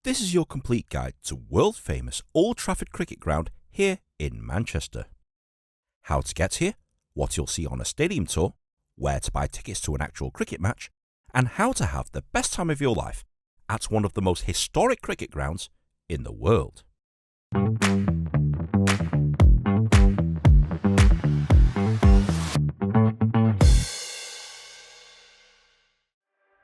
This is your complete guide to world-famous Old Trafford Cricket Ground here in Manchester. How to get here, what you'll see on a stadium tour, where to buy tickets to an actual cricket match, and how to have the best time of your life at one of the most historic cricket grounds in the world.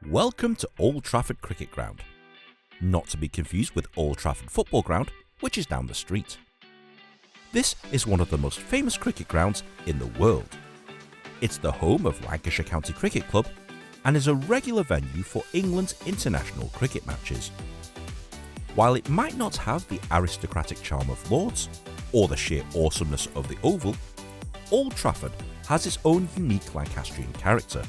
Welcome to Old Trafford Cricket Ground. Not to be confused with Old Trafford Football Ground, which is down the street. This is one of the most famous cricket grounds in the world. It's the home of Lancashire County Cricket Club and is a regular venue for England's international cricket matches. While it might not have the aristocratic charm of Lord's or the sheer awesomeness of the Oval, Old Trafford has its own unique Lancastrian character.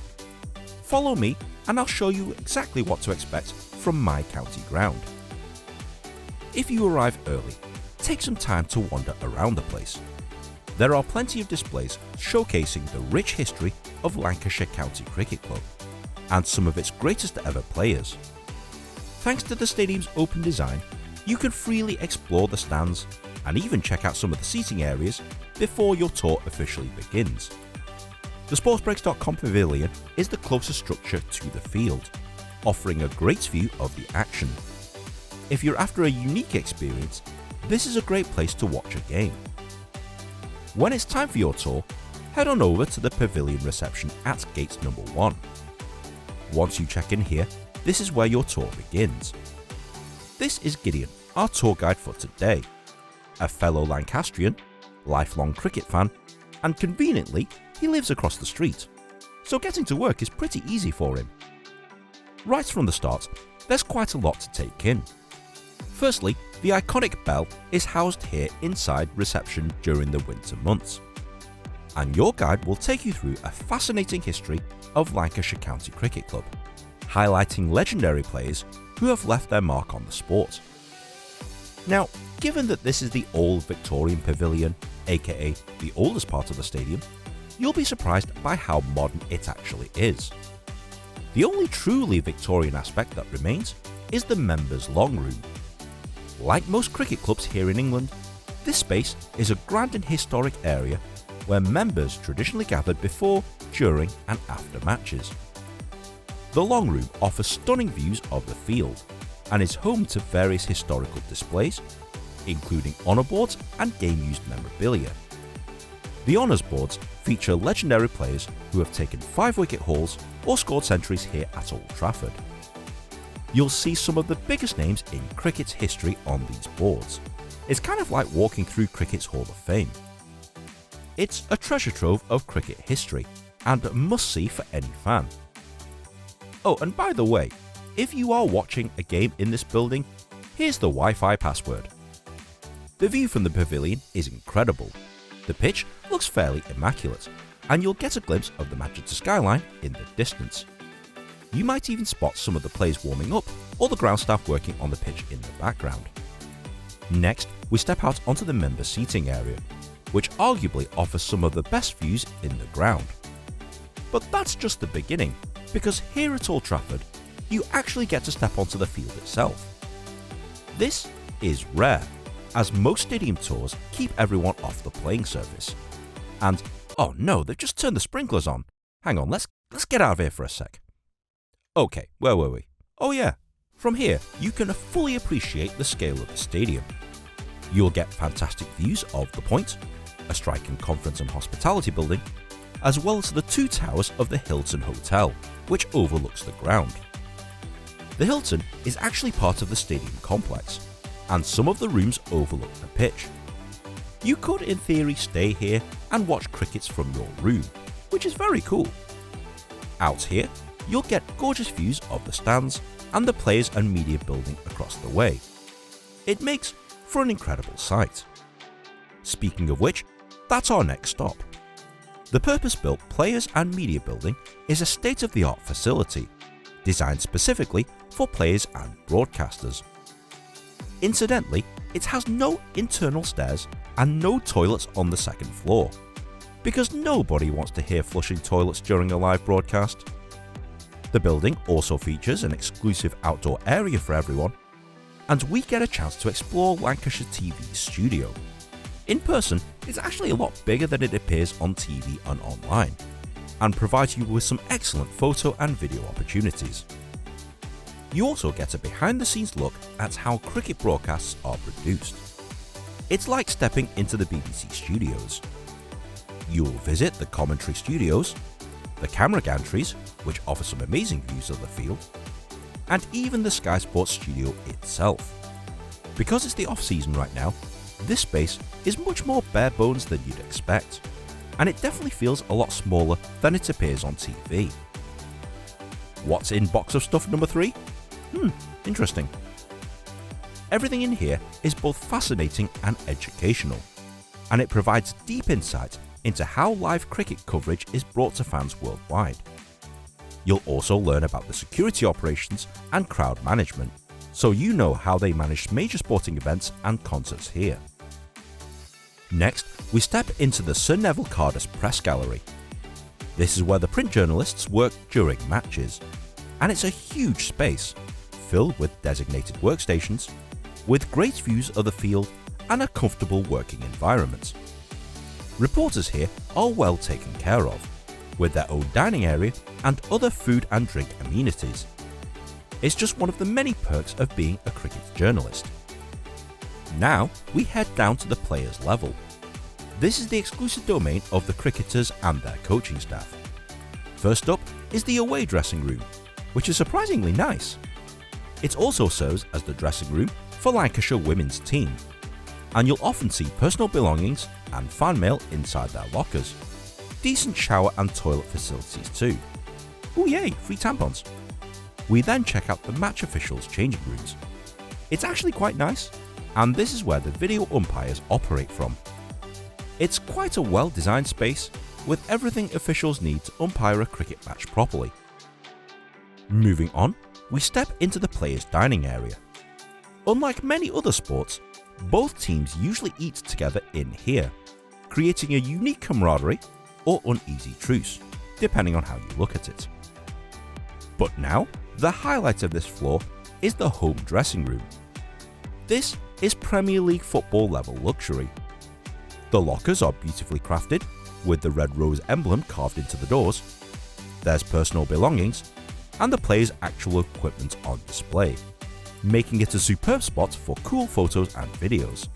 Follow me and I'll show you exactly what to expect from my county ground. If you arrive early, take some time to wander around the place. There are plenty of displays showcasing the rich history of Lancashire County Cricket Club and some of its greatest ever players. Thanks to the stadium's open design, you can freely explore the stands and even check out some of the seating areas before your tour officially begins. The Sportsbreaks.com Pavilion is the closest structure to the field, offering a great view of the action. If you're after a unique experience, this is a great place to watch a game. When it's time for your tour, head on over to the Pavilion Reception at gate number 1. Once you check in here, this is where your tour begins. This is Gideon, our tour guide for today. A fellow Lancastrian, lifelong cricket fan, and conveniently, he lives across the street, so getting to work is pretty easy for him. Right from the start, there's quite a lot to take in. Firstly, the iconic bell is housed here inside reception during the winter months. And your guide will take you through a fascinating history of Lancashire County Cricket Club, highlighting legendary players who have left their mark on the sport. Now, given that this is the old Victorian Pavilion, aka the oldest part of the stadium, you'll be surprised by how modern it actually is. The only truly Victorian aspect that remains is the members' long room. Like most cricket clubs here in England, this space is a grand and historic area where members traditionally gathered before, during and after matches. The long room offers stunning views of the field and is home to various historical displays, including honour boards and game-used memorabilia. The honours boards feature legendary players who have taken 5-wicket hauls or scored centuries here at Old Trafford. You'll see some of the biggest names in cricket's history on these boards. It's kind of like walking through cricket's Hall of Fame. It's a treasure trove of cricket history and a must-see for any fan. Oh, and by the way, if you are watching a game in this building, here's the Wi-Fi password. The view from the pavilion is incredible. The pitch looks fairly immaculate, and you'll get a glimpse of the Manchester skyline in the distance. You might even spot some of the players warming up or the ground staff working on the pitch in the background. Next, we step out onto the member seating area, which arguably offers some of the best views in the ground. But that's just the beginning, because here at Old Trafford, you actually get to step onto the field itself. This is rare, as most stadium tours keep everyone off the playing surface. And, oh no, they've just turned the sprinklers on. Hang on, let's get out of here for a sec. Okay, where were we? Oh yeah, from here you can fully appreciate the scale of the stadium. You'll get fantastic views of the Point, a striking conference and hospitality building, as well as the 2 towers of the Hilton Hotel, which overlooks the ground. The Hilton is actually part of the stadium complex, and some of the rooms overlook the pitch. You could in theory stay here and watch crickets from your room, which is very cool. Out here, you'll get gorgeous views of the stands and the players and media building across the way. It makes for an incredible sight. Speaking of which, that's our next stop. The purpose-built Players and Media Building is a state-of-the-art facility, designed specifically for players and broadcasters. Incidentally, it has no internal stairs and no toilets on the second floor, because nobody wants to hear flushing toilets during a live broadcast. The building also features an exclusive outdoor area for everyone, and we get a chance to explore Lancashire TV's studio. In person, it's actually a lot bigger than it appears on TV and online, and provides you with some excellent photo and video opportunities. You also get a behind-the-scenes look at how cricket broadcasts are produced. It's like stepping into the BBC studios. You'll visit the commentary studios, the camera gantries, which offer some amazing views of the field, and even the Sky Sports studio itself. Because it's the off-season right now, this space is much more bare bones than you'd expect, and it definitely feels a lot smaller than it appears on TV. What's in box of stuff number 3? Interesting. Everything in here is both fascinating and educational, and it provides deep insight into how live cricket coverage is brought to fans worldwide. You'll also learn about the security operations and crowd management, so you know how they manage major sporting events and concerts here. Next, we step into the Sir Neville Cardus Press Gallery. This is where the print journalists work during matches, and it's a huge space, filled with designated workstations, with great views of the field and a comfortable working environment. Reporters here are well taken care of, with their own dining area and other food and drink amenities. It's just one of the many perks of being a cricket journalist. Now we head down to the players level. This is the exclusive domain of the cricketers and their coaching staff. First up is the away dressing room, which is surprisingly nice. It also serves as the dressing room for Lancashire women's team, and you'll often see personal belongings and fan mail inside their lockers. Decent shower and toilet facilities too. Oh yay, free tampons. We then check out the match officials' changing rooms. It's actually quite nice, and this is where the video umpires operate from. It's quite a well-designed space with everything officials need to umpire a cricket match properly. Moving on, we step into the players' dining area. Unlike many other sports, both teams usually eat together in here, creating a unique camaraderie or uneasy truce, depending on how you look at it. But now, the highlight of this floor is the home dressing room. This is Premier League football level luxury. The lockers are beautifully crafted, with the red rose emblem carved into the doors. There's personal belongings, and the players' actual equipment on display, making it a superb spot for cool photos and videos.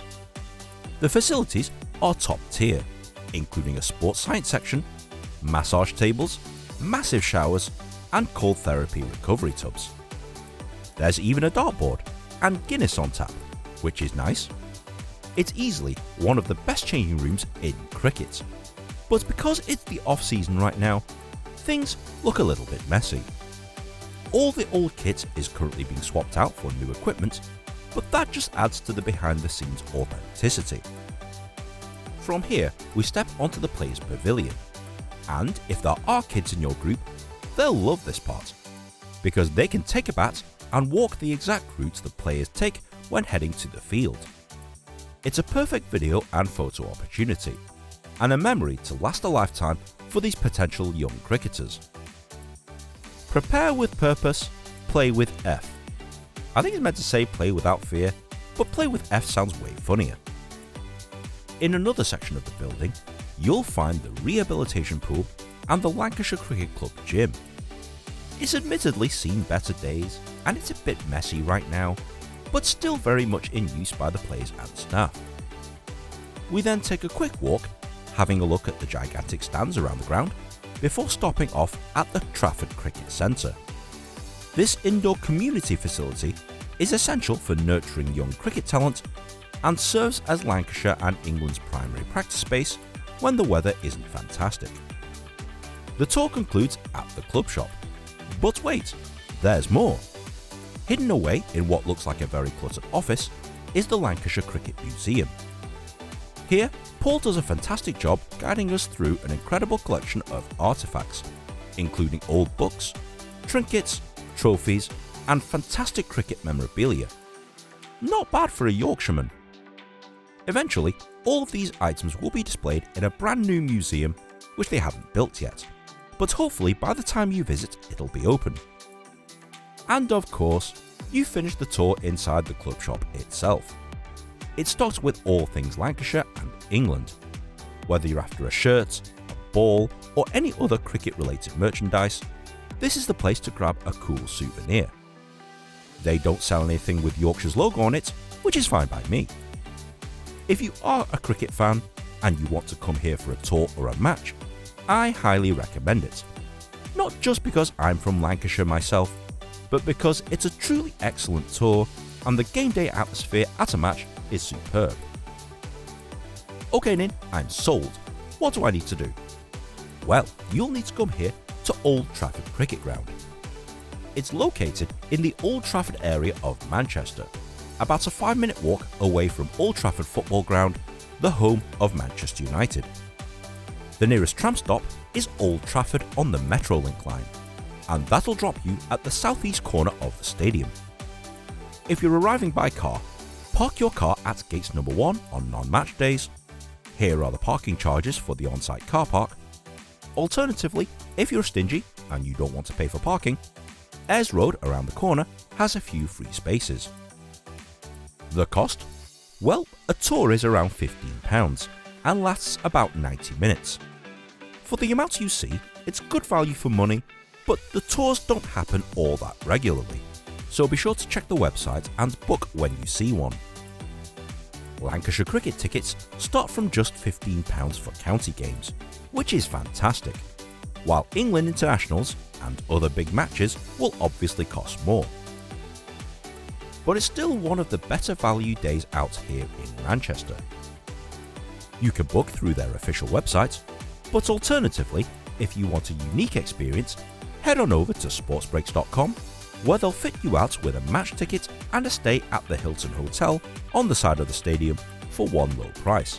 The facilities are top tier, including a sports science section, massage tables, massive showers, and cold therapy recovery tubs. There's even a dartboard and Guinness on tap, which is nice. It's easily one of the best changing rooms in cricket, but because it's the off-season right now, things look a little bit messy. All the old kit is currently being swapped out for new equipment, but that just adds to the behind-the-scenes authenticity. From here, we step onto the players' pavilion, and if there are kids in your group, they'll love this part, because they can take a bat and walk the exact routes the players take when heading to the field. It's a perfect video and photo opportunity, and a memory to last a lifetime for these potential young cricketers. Prepare with purpose, play with F. I think it's meant to say play without fear, but play with F sounds way funnier. In another section of the building, you'll find the rehabilitation pool and the Lancashire Cricket Club gym. It's admittedly seen better days, and it's a bit messy right now, but still very much in use by the players and staff. We then take a quick walk, having a look at the gigantic stands around the ground, before stopping off at the Trafford Cricket Centre. This indoor community facility is essential for nurturing young cricket talent and serves as Lancashire and England's primary practice space when the weather isn't fantastic. The tour concludes at the club shop, but wait, there's more. Hidden away in what looks like a very cluttered office is the Lancashire Cricket Museum. Here, Paul does a fantastic job guiding us through an incredible collection of artefacts, including old books, trinkets, trophies, and fantastic cricket memorabilia. Not bad for a Yorkshireman. Eventually, all of these items will be displayed in a brand new museum, which they haven't built yet, but hopefully by the time you visit it'll be open. And of course, you finish the tour inside the club shop itself. It's stocked with all things Lancashire and England. Whether you're after a shirt, a ball, or any other cricket-related merchandise, this is the place to grab a cool souvenir. They don't sell anything with Yorkshire's logo on it, which is fine by me. If you are a cricket fan and you want to come here for a tour or a match, I highly recommend it. Not just because I'm from Lancashire myself, but because it's a truly excellent tour and the game day atmosphere at a match is superb. Okay Ninh, I'm sold. What do I need to do? Well, you'll need to come here to Old Trafford Cricket Ground. It's located in the Old Trafford area of Manchester, about a 5-minute walk away from Old Trafford Football Ground, the home of Manchester United. The nearest tram stop is Old Trafford on the Metrolink line, and that'll drop you at the southeast corner of the stadium. If you're arriving by car, park your car at gates number 1 on non-match days. Here are the parking charges for the on-site car park. Alternatively, if you're stingy and you don't want to pay for parking, Ayres Road around the corner has a few free spaces. The cost? Well, a tour is around £15 and lasts about 90 minutes. For the amounts you see, it's good value for money, but the tours don't happen all that regularly, so be sure to check the website and book when you see one. Lancashire cricket tickets start from just £15 for county games, which is fantastic, while England internationals and other big matches will obviously cost more. But it's still one of the better value days out here in Manchester. You can book through their official website, but alternatively, if you want a unique experience, head on over to sportsbreaks.com, where they'll fit you out with a match ticket and a stay at the Hilton Hotel on the side of the stadium for one low price.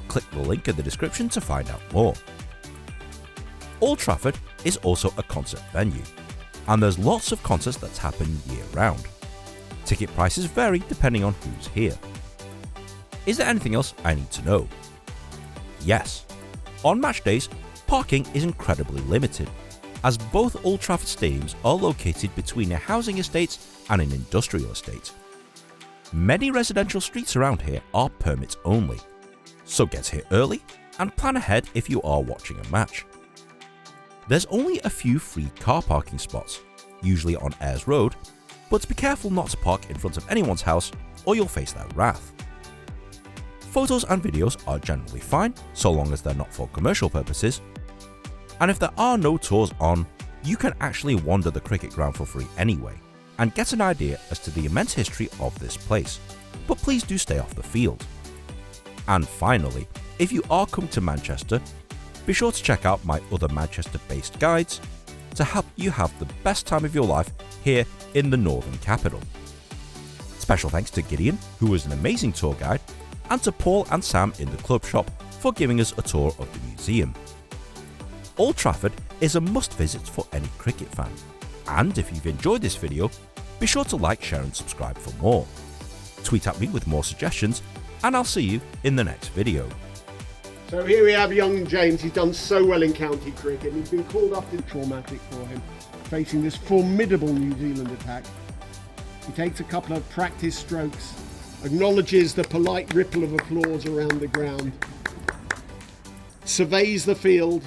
Click the link in the description to find out more. Old Trafford is also a concert venue, and there's lots of concerts that happen year-round. Ticket prices vary depending on who's here. Is there anything else I need to know? Yes. On match days, parking is incredibly limited, as both Old Trafford stadiums are located between a housing estate and an industrial estate. Many residential streets around here are permits only, so get here early and plan ahead if you are watching a match. There's only a few free car parking spots, usually on Ayres Road, but be careful not to park in front of anyone's house or you'll face their wrath. Photos and videos are generally fine, so long as they're not for commercial purposes, and if there are no tours on, you can actually wander the cricket ground for free anyway, and get an idea as to the immense history of this place, but please do stay off the field. And finally, if you are coming to Manchester, be sure to check out my other Manchester-based guides to help you have the best time of your life here in the northern capital. Special thanks to Gideon, who was an amazing tour guide, and to Paul and Sam in the club shop for giving us a tour of the museum. Old Trafford is a must visit for any cricket fan, and if you've enjoyed this video, be sure to like, share and subscribe for more. Tweet at me with more suggestions, and I'll see you in the next video. So here we have young James. He's done so well in county cricket. He's been called up to traumatic for him, facing this formidable New Zealand attack. He takes a couple of practice strokes, acknowledges the polite ripple of applause around the ground, surveys the field,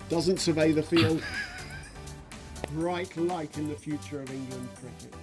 doesn't survey the field. Bright light in the future of England cricket.